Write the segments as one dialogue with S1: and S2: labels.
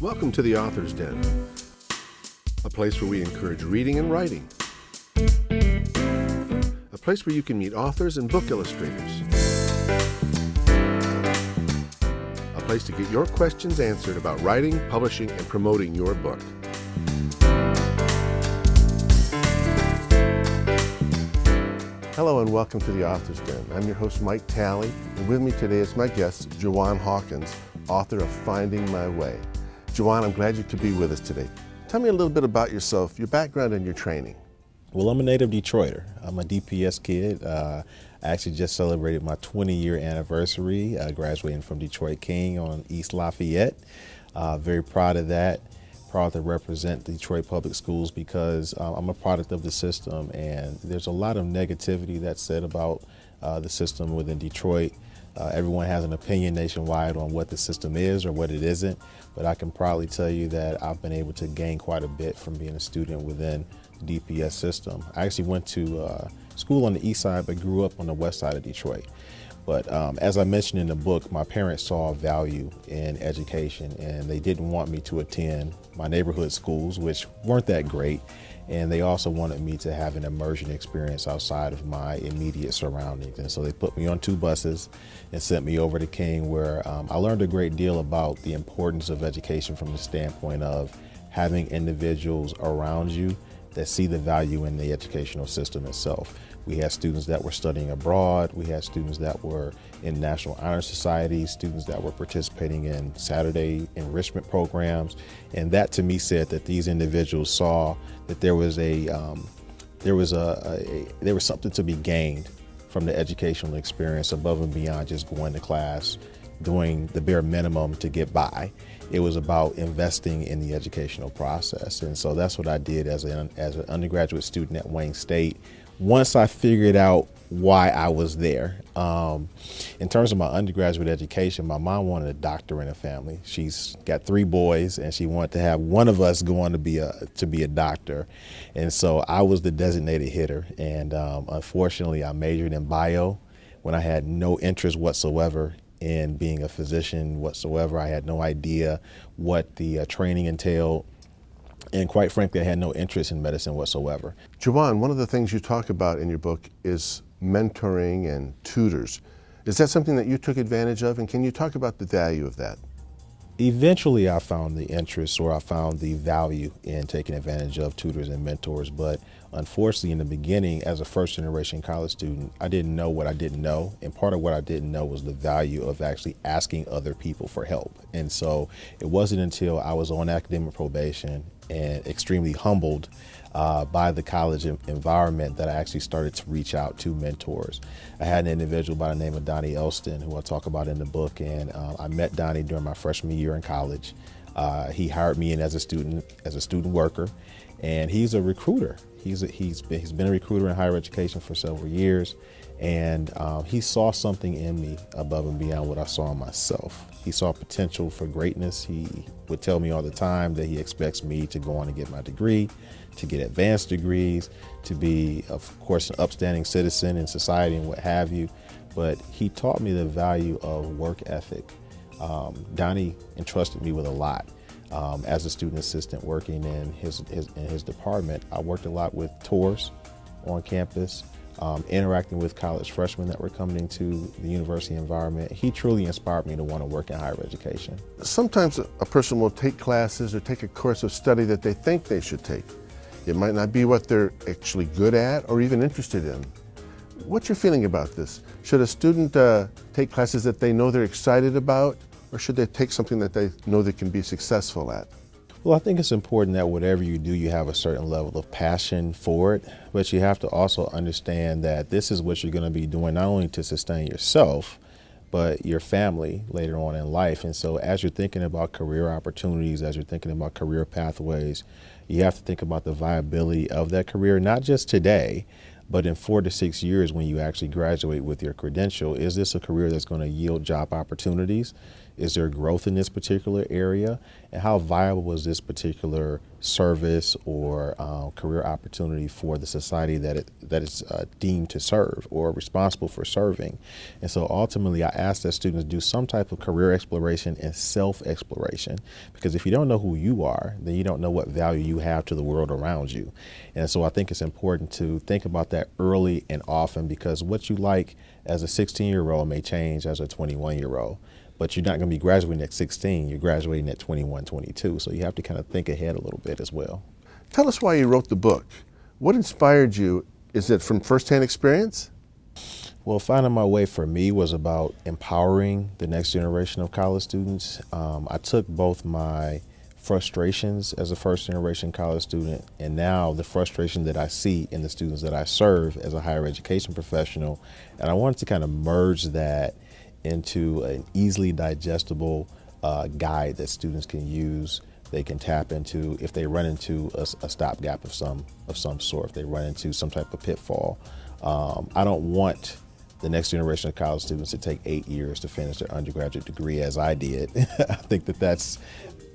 S1: Welcome to the Author's Den, a place where we encourage reading and writing, a place where you can meet authors and book illustrators, a place to get your questions answered about writing, publishing, and promoting your book. Hello and welcome to the Author's Den. I'm your host, Mike Talley, and with me today is my guest, Jaquan Hawkins, author of Finding My Way. Jaquan, I'm glad you could be with us today. Tell me a little bit about yourself, your background and your training.
S2: Well, I'm a native Detroiter. I'm a DPS kid. I actually just celebrated my 20-year anniversary, graduating from Detroit King on East Lafayette. Very proud of that. Proud to represent Detroit Public Schools because I'm a product of the system, and there's a lot of negativity that's said about the system within Detroit. Everyone has an opinion nationwide on what the system is or what it isn't, but I can proudly tell you that I've been able to gain quite a bit from being a student within the DPS system. I actually went to school on the east side but grew up on the west side of Detroit. But as I mentioned in the book, my parents saw value in education, and they didn't want me to attend my neighborhood schools, which weren't that great. And they also wanted me to have an immersion experience outside of my immediate surroundings. And so they put me on 2 buses and sent me over to King, where I learned a great deal about the importance of education from the standpoint of having individuals around you that see the value in the educational system itself. We had students that were studying abroad. We had students that were in National Honor Society, students that were participating in Saturday enrichment programs. And that to me said that these individuals saw that there was something to be gained from the educational experience above and beyond just going to class, doing the bare minimum to get by. It was about investing in the educational process. And so that's what I did as an undergraduate student at Wayne State. Once I figured out why I was there. In terms of my undergraduate education, my mom wanted a doctor in the family. She's got 3 boys, and she wanted to have one of us go on to be a doctor. And so I was the designated hitter. And unfortunately, I majored in bio when I had no interest whatsoever in being a physician whatsoever. I had no idea what the training entailed. And quite frankly, I had no interest in medicine whatsoever.
S1: Jaquan, one of the things you talk about in your book is mentoring and tutors. Is that something that you took advantage of? And can you talk about the value of that?
S2: Eventually, I found the interest, or I found the value in taking advantage of tutors and mentors. But unfortunately, in the beginning, as a first-generation college student, I didn't know what I didn't know. And part of what I didn't know was the value of actually asking other people for help. And so it wasn't until I was on academic probation and extremely humbled by the college environment that I actually started to reach out to mentors. I had an individual by the name of Donnie Elston, who I talk about in the book, and I met Donnie during my freshman year in college. He hired me in as a student worker, and he's a recruiter. He's been a recruiter in higher education for several years, and he saw something in me above and beyond what I saw in myself. He saw potential for greatness. He would tell me all the time that he expects me to go on and get my degree, to get advanced degrees, to be, of course, an upstanding citizen in society and what have you. But he taught me the value of work ethic. Donnie entrusted me with a lot. As a student assistant working in his department, I worked a lot with tours on campus, interacting with college freshmen that were coming into the university environment. He truly inspired me to want to work in higher education.
S1: Sometimes a person will take classes or take a course of study that they think they should take. It might not be what they're actually good at or even interested in. What's your feeling about this? Should a student take classes that they know they're excited about, or should they take something that they know they can be successful at?
S2: Well, I think it's important that whatever you do, you have a certain level of passion for it, but you have to also understand that this is what you're going to be doing not only to sustain yourself, but your family later on in life. And so as you're thinking about career opportunities, as you're thinking about career pathways, you have to think about the viability of that career, not just today, but in 4 to 6 years when you actually graduate with your credential. Is this a career that's going to yield job opportunities? Is there growth in this particular area? And how viable is this particular service or career opportunity for the society that it's deemed to serve or responsible for serving. And so ultimately I ask that students do some type of career exploration and self-exploration, because if you don't know who you are, then you don't know what value you have to the world around you. And so I think it's important to think about that early and often, because what you like as a 16-year-old may change as a 21-year-old. But you're not going to be graduating at 16, you're graduating at 21, 22. So you have to kind of think ahead a little bit as well.
S1: Tell us why you wrote the book. What inspired you? Is it from firsthand experience?
S2: Well, finding my way for me was about empowering the next generation of college students. I took both my frustrations as a first generation college student and now the frustration that I see in the students that I serve as a higher education professional. And I wanted to kind of merge that into an easily digestible guide that students can use, they can tap into if they run into a stopgap of some sort, if they run into some type of pitfall. I don't want the next generation of college students to take 8 years to finish their undergraduate degree as I did. I think that's,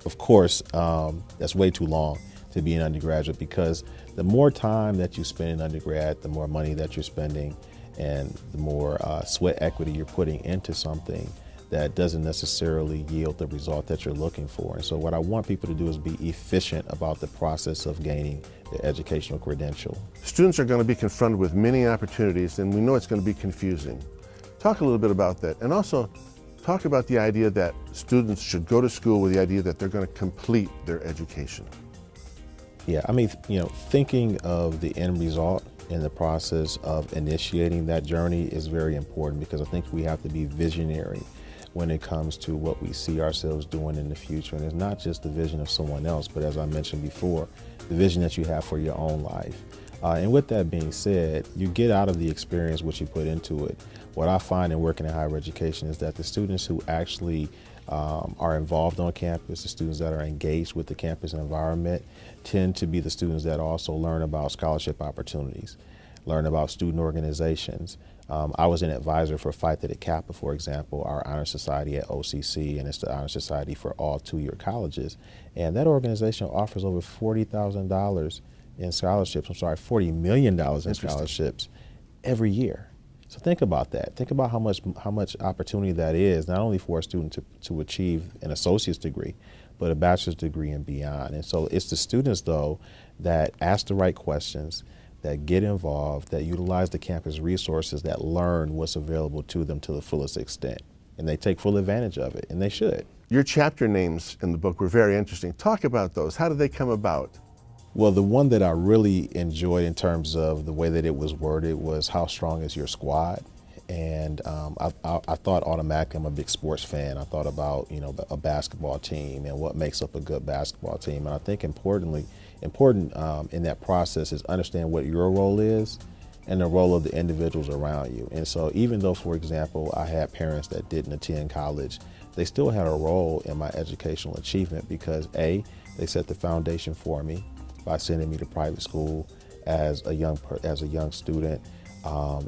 S2: of course, that's way too long to be an undergraduate, because the more time that you spend in undergrad, the more money that you're spending, and the more sweat equity you're putting into something that doesn't necessarily yield the result that you're looking for. And so what I want people to do is be efficient about the process of gaining their educational credential.
S1: Students are going to be confronted with many opportunities, and we know it's going to be confusing. Talk a little bit about that, and also talk about the idea that students should go to school with the idea that they're going to complete their education.
S2: Yeah, I mean, thinking of the end result in the process of initiating that journey is very important, because I think we have to be visionary when it comes to what we see ourselves doing in the future. And it's not just the vision of someone else, but as I mentioned before, the vision that you have for your own life. And with that being said, you get out of the experience what you put into it. What I find in working in higher education is that the students who actually are involved on campus, the students that are engaged with the campus environment, tend to be the students that also learn about scholarship opportunities, learn about student organizations. I was an advisor for Phi Theta Kappa, for example, our honor society at OCC, and it's the honor society for all two-year colleges. And that organization offers over $40,000 in scholarships, $40 million in scholarships every year. So think about that. Think about how much opportunity that is, not only for a student to achieve an associate's degree, but a bachelor's degree and beyond. And so it's the students, though, that ask the right questions, that get involved, that utilize the campus resources, that learn what's available to them to the fullest extent. And they take full advantage of it, and they should.
S1: Your chapter names in the book were very interesting. Talk about those. How did they come about?
S2: Well, the one that I really enjoyed in terms of the way that it was worded was how strong is your squad? And I thought automatically, I'm a big sports fan. I thought about, a basketball team and what makes up a good basketball team. And I think important in that process is understand what your role is and the role of the individuals around you. And so even though, for example, I had parents that didn't attend college, they still had a role in my educational achievement, because A, they set the foundation for me by sending me to private school as a young student,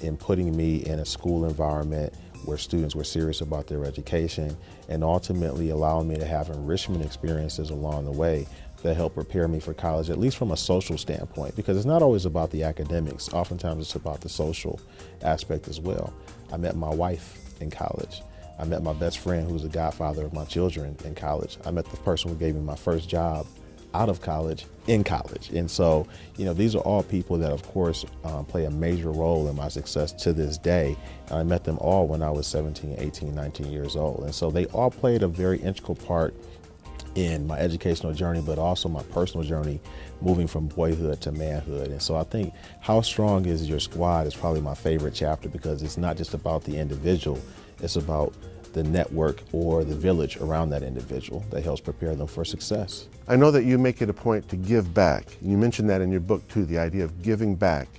S2: in putting me in a school environment where students were serious about their education, and ultimately allowing me to have enrichment experiences along the way that help prepare me for college, at least from a social standpoint, because it's not always about the academics. Oftentimes it's about the social aspect as well. I met my wife in college. I met my best friend, who's the godfather of my children, in college. I met the person who gave me my first job out of college in college. And so, these are all people that, of course, play a major role in my success to this day. And I met them all when I was 17, 18, 19 years old. And so they all played a very integral part in my educational journey, but also my personal journey, moving from boyhood to manhood. And so I think how strong is your squad is probably my favorite chapter, because it's not just about the individual, it's about the network or the village around that individual that helps prepare them for success.
S1: I know that you make it a point to give back. You mentioned that in your book too, the idea of giving back.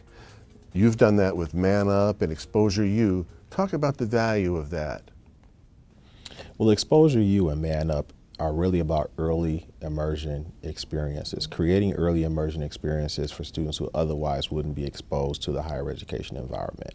S1: You've done that with Man Up and Exposure U. Talk about the value of that.
S2: Well, Exposure U and Man Up are really about early immersion experiences, creating early immersion experiences for students who otherwise wouldn't be exposed to the higher education environment.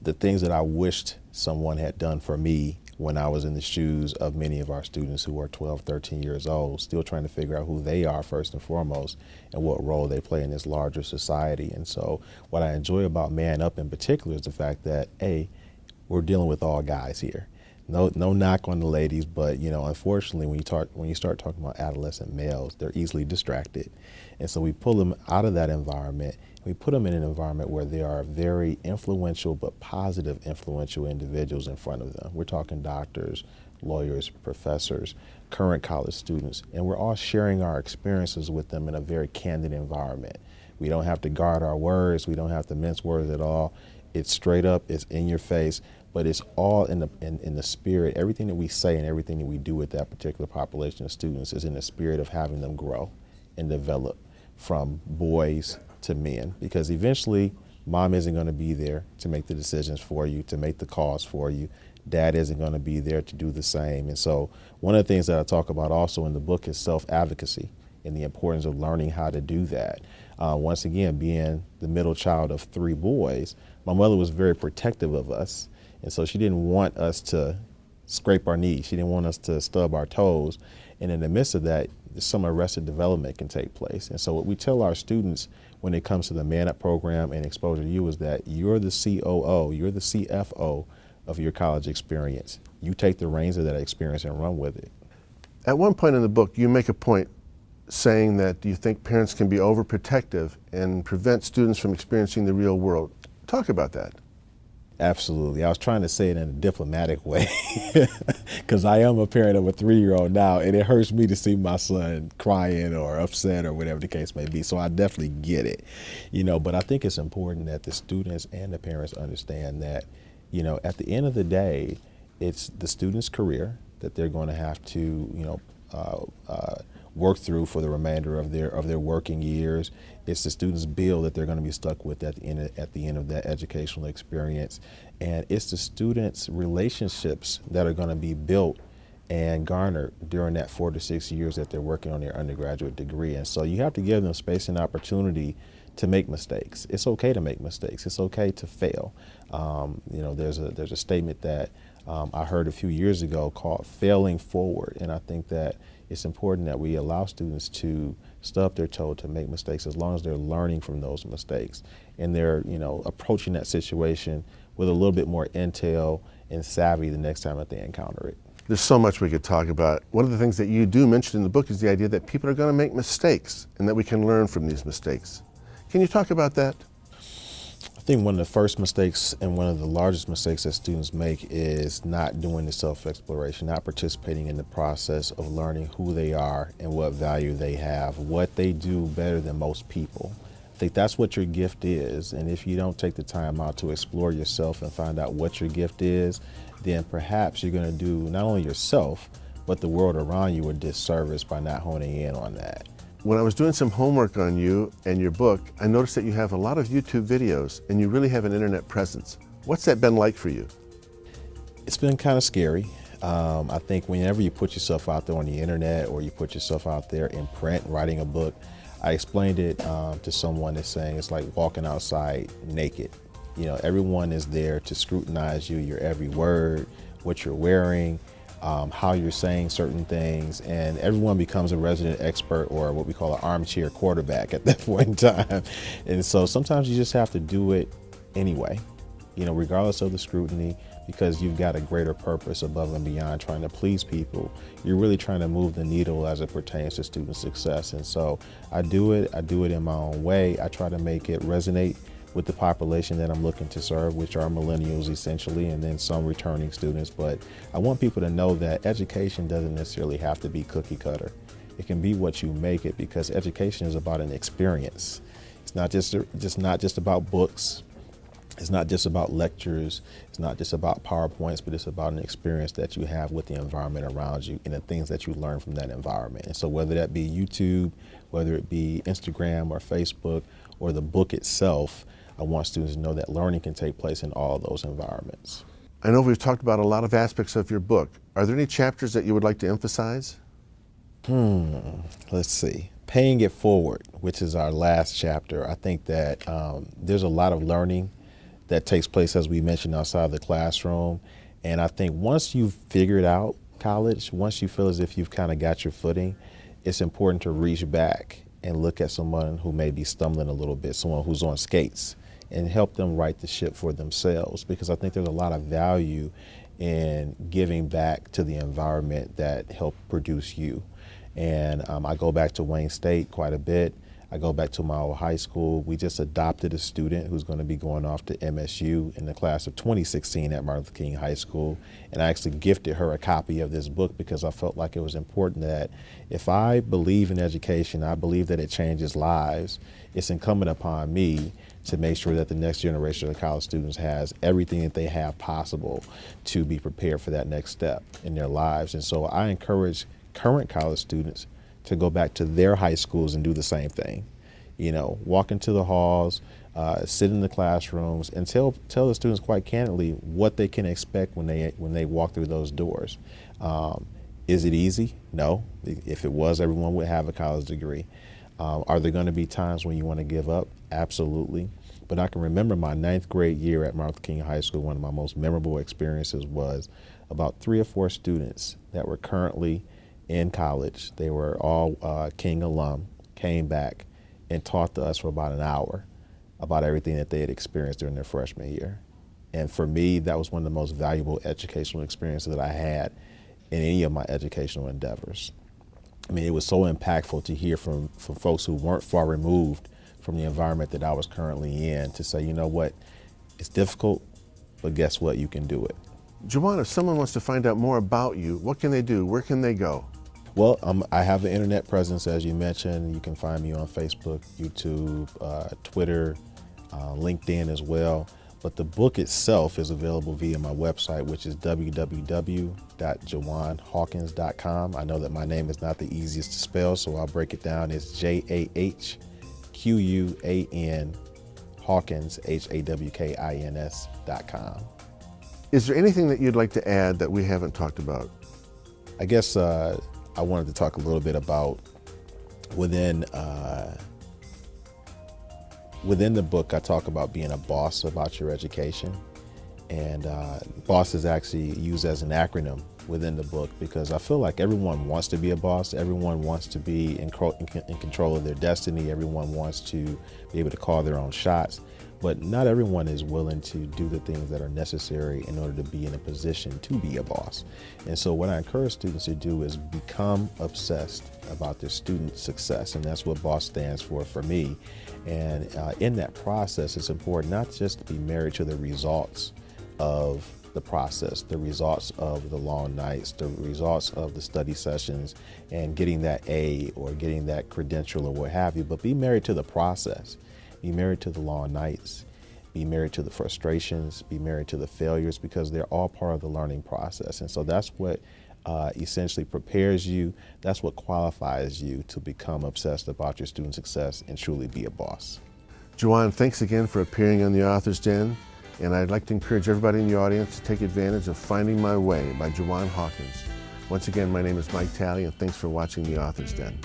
S2: The things that I wished someone had done for me when I was in the shoes of many of our students who are 12, 13 years old, still trying to figure out who they are first and foremost and what role they play in this larger society. And so what I enjoy about Man Up in particular is the fact that, A, we're dealing with all guys here. No knock on the ladies, but unfortunately, when you start talking about adolescent males, they're easily distracted, and so we pull them out of that environment. We put them in an environment where there are very influential but positive influential individuals in front of them. We're talking doctors, lawyers, professors, current college students, and we're all sharing our experiences with them in a very candid environment. We don't have to guard our words. We don't have to mince words at all. It's straight up. It's in your face. But it's all in the spirit. Everything that we say and everything that we do with that particular population of students is in the spirit of having them grow and develop from boys to men. Because eventually, mom isn't going to be there to make the decisions for you, to make the calls for you. Dad isn't going to be there to do the same. And so one of the things that I talk about also in the book is self-advocacy and the importance of learning how to do that. Once again, being the middle child of 3 boys, my mother was very protective of us. And so she didn't want us to scrape our knees. She didn't want us to stub our toes. And in the midst of that, some arrested development can take place. And so what we tell our students when it comes to the Man Up program and Exposure to You is that you're the COO, you're the CFO of your college experience. You take the reins of that experience and run with it.
S1: At one point in the book, you make a point saying that you think parents can be overprotective and prevent students from experiencing the real world. Talk about that.
S2: Absolutely. I was trying to say it in a diplomatic way because I am a parent of a 3-year-old now, and it hurts me to see my son crying or upset or whatever the case may be. So I definitely get it, but I think it's important that the students and the parents understand that, at the end of the day, it's the student's career that they're going to have to, work through for the remainder of their working years. It's the student's bill that they're going to be stuck with at the end of that educational experience. And it's the students' relationships that are going to be built and garnered during that 4 to 6 years that they're working on their undergraduate degree. And so you have to give them space and opportunity to make mistakes. It's okay to make mistakes. It's okay to fail. There's a statement that I heard a few years ago called failing forward. And I think that it's important that we allow students to stub their toe to make mistakes as long as they're learning from those mistakes. And they're, approaching that situation with a little bit more intel and savvy the next time that they encounter it.
S1: There's so much we could talk about. One of the things that you do mention in the book is the idea that people are going to make mistakes and that we can learn from these mistakes. Can you talk about that?
S2: I think one of the first mistakes and one of the largest mistakes that students make is not doing the self-exploration, not participating in the process of learning who they are and what value they have, what they do better than most people. I think that's what your gift is. And if you don't take the time out to explore yourself and find out what your gift is, then perhaps you're going to do not only yourself, but the world around you a disservice by not honing in on that.
S1: When I was doing some homework on you and your book, I noticed that you have a lot of YouTube videos and you really have an internet presence. What's that been like for you?
S2: It's been kind of scary. I think whenever you put yourself out there on the internet or you put yourself out there in print, writing a book, I explained it to someone that's saying it's like walking outside naked. Everyone is there to scrutinize you, your every word, what you're wearing, how you're saying certain things, and everyone becomes a resident expert or what we call an armchair quarterback at that point in time. And so sometimes you just have to do it anyway, regardless of the scrutiny, because you've got a greater purpose above and beyond trying to please people. You're really trying to move the needle as it pertains to student success. And so I do it in my own way. I try to make it resonate with the population that I'm looking to serve, which are millennials essentially, and then some returning students. But I want people to know that education doesn't necessarily have to be cookie cutter. It can be what you make it, because education is about an experience. It's not just about books. It's not just about lectures. It's not just about PowerPoints, but it's about an experience that you have with the environment around you and the things that you learn from that environment. And so whether that be YouTube, whether it be Instagram or Facebook or the book itself, I want students to know that learning can take place in all those environments.
S1: I know we've talked about a lot of aspects of your book. Are there any chapters that you would like to emphasize?
S2: Let's see. Paying it forward, which is our last chapter. I think that there's a lot of learning that takes place, as we mentioned, outside the classroom. And I think once you've figured out college, once you feel as if you've kind of got your footing, it's important to reach back and look at someone who may be stumbling a little bit, someone who's on skates, and help them right the ship for themselves, because I think there's a lot of value in giving back to the environment that helped produce you. And I go back to Wayne State quite a bit. I go back to my old high school. We just adopted a student who's going to be going off to MSU in the class of 2016 at Martin Luther King High School. And I actually gifted her a copy of this book because I felt like it was important that if I believe in education, I believe that it changes lives, it's incumbent upon me to make sure that the next generation of college students has everything that they have possible to be prepared for that next step in their lives. And so I encourage current college students to go back to their high schools and do the same thing. You know, walk into the halls, sit in the classrooms, and tell the students quite candidly what they can expect when they walk through those doors. Is it easy? No. If it was, everyone would have a college degree. Are there going to be times when you want to give up? Absolutely. But I can remember my 9th grade year at Martin Luther King High School. One of my most memorable experiences was about 3 or 4 students that were currently in college. They were all King alum, came back and taught to us for about an hour about everything that they had experienced during their freshman year. And for me, that was one of the most valuable educational experiences that I had in any of my educational endeavors. I mean, it was so impactful to hear from folks who weren't far removed from the environment that I was currently in, to say, you know what, it's difficult, but guess what, you can do it.
S1: Jaquan, if someone wants to find out more about you, what can they do? Where can they go?
S2: Well, I have an internet presence, as you mentioned. You can find me on Facebook, YouTube, Twitter, LinkedIn as well. But the book itself is available via my website, which is www.jaquanhawkins.com. I know that my name is not the easiest to spell, so I'll break it down. It's JAHQUAN Hawkins, HAWKINS.com.
S1: Is there anything that you'd like to add that we haven't talked about?
S2: I guess I wanted to talk a little bit about within the book, I talk about being a boss about your education. And boss is actually used as an acronym within the book, because I feel like everyone wants to be a boss. Everyone wants to be in control of their destiny. Everyone wants to be able to call their own shots. But not everyone is willing to do the things that are necessary in order to be in a position to be a boss. And so what I encourage students to do is become obsessed about their student success. And that's what BOSS stands for me. And in that process, it's important not just to be married to the results of the process, the results of the long nights, the results of the study sessions, and getting that A or getting that credential or what have you, but be married to the process. Be married to the long nights, be married to the frustrations, be married to the failures, because they're all part of the learning process. And so that's what essentially prepares you, that's what qualifies you to become obsessed about your student success and truly be a boss.
S1: Jaquan, thanks again for appearing on The Author's Den, and I'd like to encourage everybody in the audience to take advantage of Finding My Way by Jaquan Hawkins. Once again, my name is Mike Talley, and thanks for watching The Author's Den.